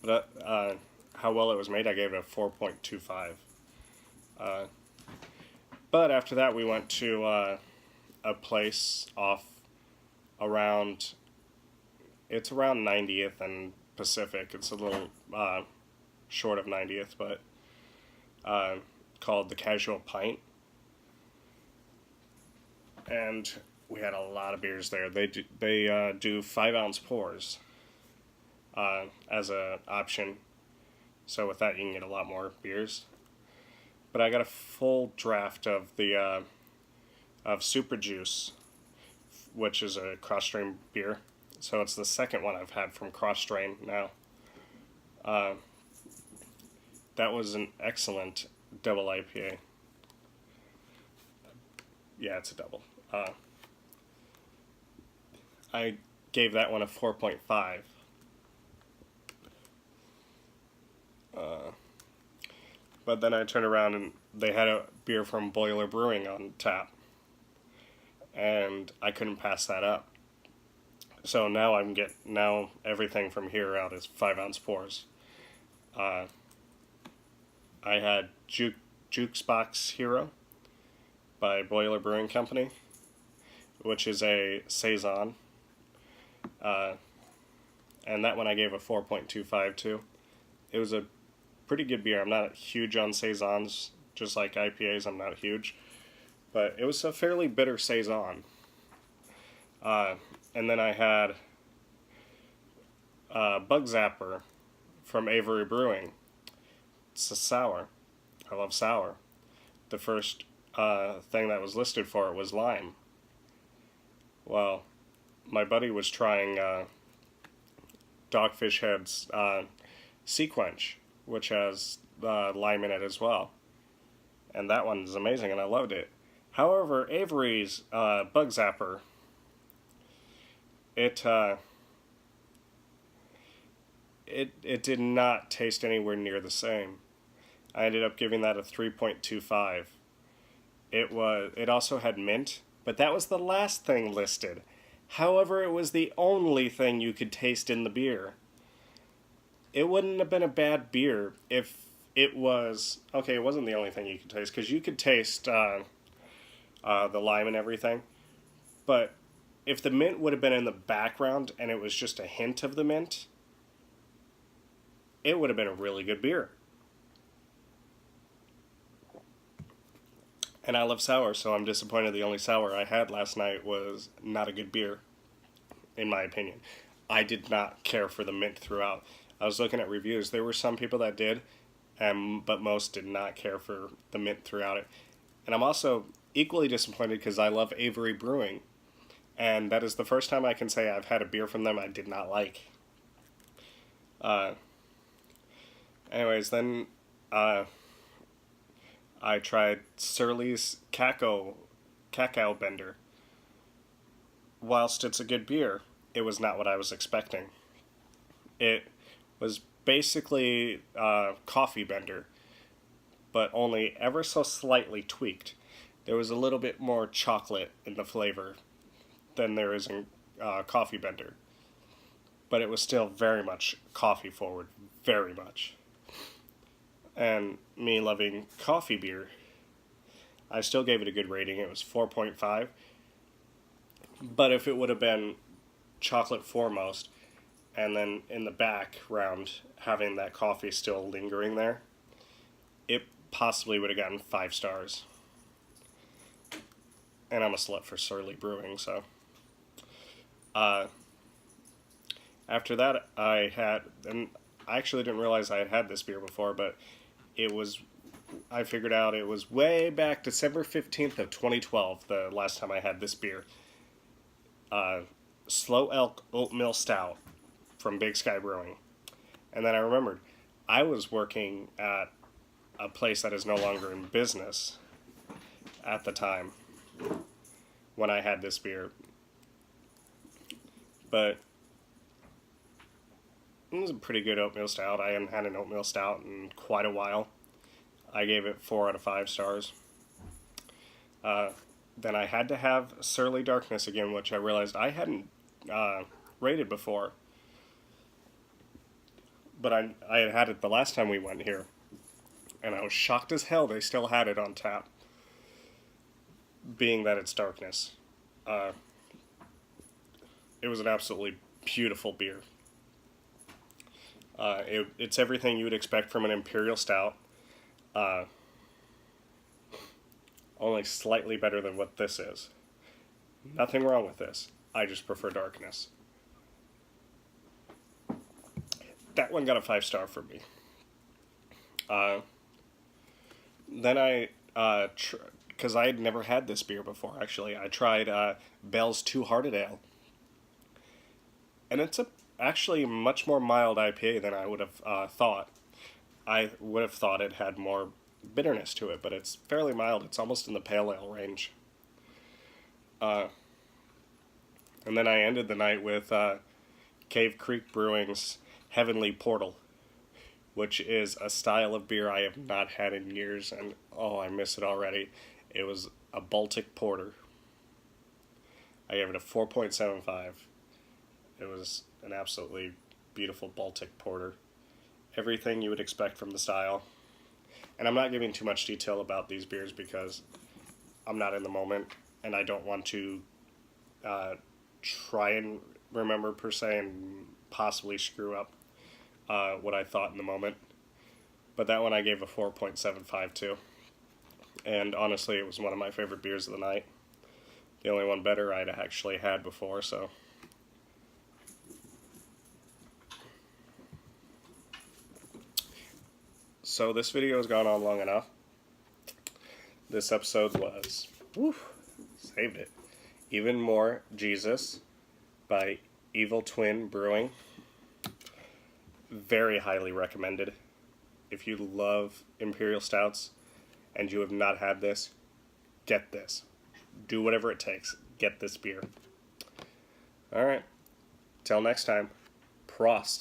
but how well it was made, I gave it a 4.25. But after that, we went to a place off around, it's around 90th and Pacific. It's a little short of 90th, but called the Casual Pint. And we had a lot of beers there. They do 5-ounce pours as an option. So with that, you can get a lot more beers. But I got a full draft of the of Super Juice, which is a cross-strain beer. So it's the second one I've had from cross-strain now. That was an excellent double IPA. Yeah, it's a double. I gave that one a 4.5. But then I turned around and they had a beer from Boiler Brewing on tap. And I couldn't pass that up. So now everything from here out is 5-ounce pours. I had Jukebox Hero by Boiler Brewing Company, which is a saison. And that one I gave a 4.25 to. It was a pretty good beer. I'm not huge on saisons, just like IPAs. I'm not huge, but it was a fairly bitter saison. And then I had Bug Zapper from Avery Brewing. It's a sour. I love sour. The first thing that was listed for it was lime. Well, my buddy was trying Dogfish Head's Sea Quench, which has lime in it as well. And that one is amazing, and I loved it. However, Avery's Bug Zapper, it did not taste anywhere near the same. I ended up giving that a 3.25. It also had mint, but that was the last thing listed. However, it was the only thing you could taste in the beer. It wouldn't have been a bad beer if it was... Okay, it wasn't the only thing you could taste, because you could taste the lime and everything. But if the mint would have been in the background and it was just a hint of the mint, it would have been a really good beer. And I love sour, so I'm disappointed the only sour I had last night was not a good beer, in my opinion. I did not care for the mint throughout. I was looking at reviews. There were some people that did, but most did not care for the mint throughout it. And I'm also equally disappointed because I love Avery Brewing. And that is the first time I can say I've had a beer from them I did not like. Anyways, then I tried Surly's Cacao Bender. Whilst it's a good beer, it was not what I was expecting. It was basically coffee bender, but only ever so slightly tweaked. There was a little bit more chocolate in the flavor than there is in coffee bender. But it was still very much coffee forward, very much. And me loving coffee beer, I still gave it a good rating. It was 4.5. But if it would have been chocolate foremost, and then in the background having that coffee still lingering there, it possibly would have gotten 5 stars. And I'm a slut for Surly Brewing, so. After that, and I actually didn't realize I had had this beer before, but I figured out it was way back December 15th of 2012, the last time I had this beer. Slow Elk Oatmeal Stout from Big Sky Brewing. And then I remembered, I was working at a place that is no longer in business at the time when I had this beer. But it was a pretty good oatmeal stout. I hadn't had an oatmeal stout in quite a while. I gave it 4 out of 5 stars. Then I had to have Surly Darkness again, which I realized I hadn't rated before. but I had it the last time we went here, and I was shocked as hell they still had it on tap, being that it's darkness. Uh, it was an absolutely beautiful beer. It's everything you would expect from an Imperial Stout, uh, only slightly better than what this is. Nothing wrong with this. I just prefer darkness. That one got a 5-star from me. Then because I had never had this beer before, actually, I tried Bell's Two Hearted Ale. And it's actually much more mild IPA than I would have thought. I would have thought it had more bitterness to it, but it's fairly mild. It's almost in the pale ale range. And then I ended the night with Cave Creek Brewing's Heavenly Portal, which is a style of beer I have not had in years, and oh, I miss it already. It was a Baltic Porter. I gave it a 4.75. It was an absolutely beautiful Baltic Porter. Everything you would expect from the style. And I'm not giving too much detail about these beers because I'm not in the moment, and I don't want to try and remember per se and possibly screw up what I thought in the moment. But that one I gave a 4.75 to. And honestly, it was one of my favorite beers of the night. The only one better I'd actually had before, so. So this video has gone on long enough. This episode was, saved it. Even More Jesus by Evil Twin Brewing. Very highly recommended. If you love Imperial Stouts and you have not had this, get this. Do whatever it takes. Get this beer. Alright. Till next time. Prost.